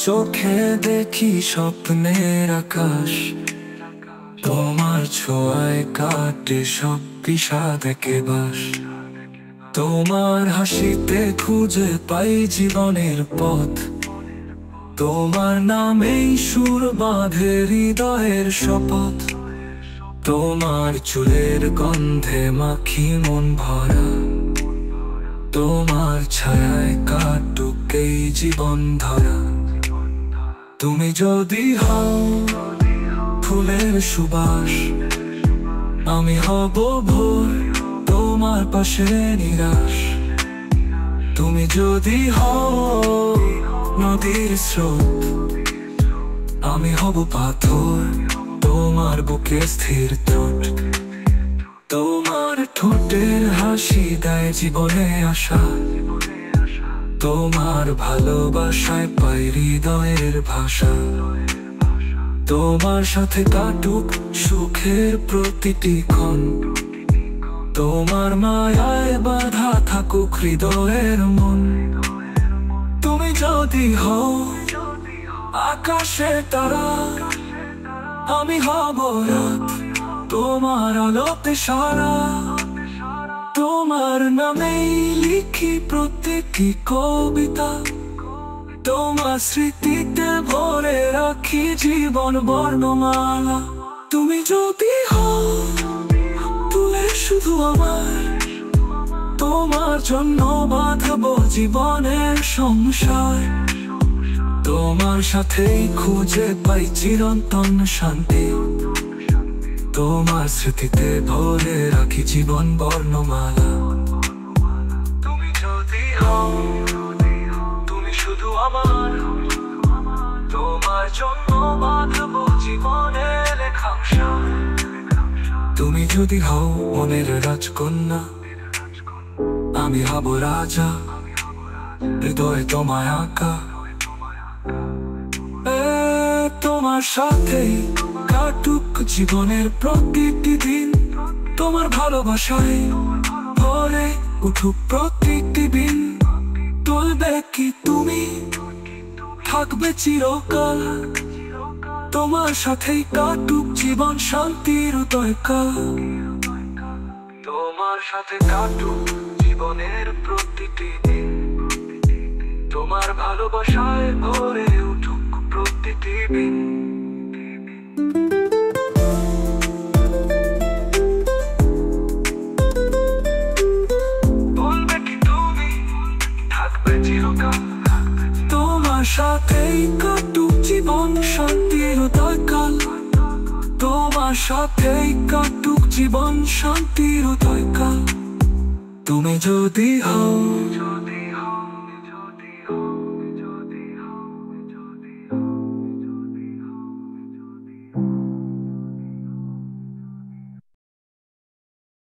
চোখে দেখি স্বপ্নের আকাশ, তোমার ছোঁয়ায় কাটে সব বিষাদ একেবাস। তোমার হাসিতে খুঁজে পাই জীবনের পথ, তোমার নামেই সুর বাঁধে হৃদয়ের শপথ। তোমার চুলের গন্ধে মাখি মন ভরা, তোমার ছায়ায় কাটুক এই জীবন ধরা। তুমি যদি হও ফুলের সুবাস, আমি হব ভোর তোমার পাশে নিরাশ। তুমি যদি হও নদীর স্রোত, আমি হব পাথর তোমার বুকে স্থির চোট। তোমার ঠোঁটের হাসি দেয় জীবনে আশা, তোমার ভালোবাসায় পাই হৃদয়ের ভাষা। তোমার সাথে কাটুক সুখের প্রতিটি ক্ষণ, তোমার মায়ায় বাঁধা থাকুক হৃদয়ের মন। তুমি যদি হও আকাশের তারা, আমি হব রাত তোমার আলোতে সারা। তোমার নামেই লিখি প্রত্যেকটি কবিতা, তোমার স্মৃতিতে ভরে রাখি জীবন বর্ণমালা। তুমি যদি হও তুলে শুধু আমার, তোমার জন্য বাঁধবো জীবনের সংসার। তোমার সাথেই খুঁজে পাই চিরন্তন শান্তি, তোমার স্মৃতিতে ভরে রাখি জীবন বর্ণমালা। তুমি যদি হও তুমি শুধু আমার, তোমার জন্য বাঁধবো জীবনের লেখাংশা। তুমি যদি হও মনের রাজকন্যা, আমি হব রাজা হৃদয়ে তোমায় আঁকা। তোমার সাথে কাটুক জীবনের প্রতিটি দিন, তোমার ভালোবাসায় ভরে উঠুক প্রতিটি দিন। তুলবে কি তুমি থাকবে চিরকাল, তোমার সাথেই কাটুক জীবন শান্তির উদয়কাল। তোমার সাথে কাটুক জীবনের প্রতিটি দিন, তোমার ভালোবাসায় ভরে উঠুক প্রতিটি দিন। বলবে কি তুমি থাকবে চিরকাল, তোমার সাথেই কাটুক জীবন শান্তির উদয়কাল। তোমার সাথেই কাটুক জীবন শান্তির উদয়কাল। তুমি যদি হও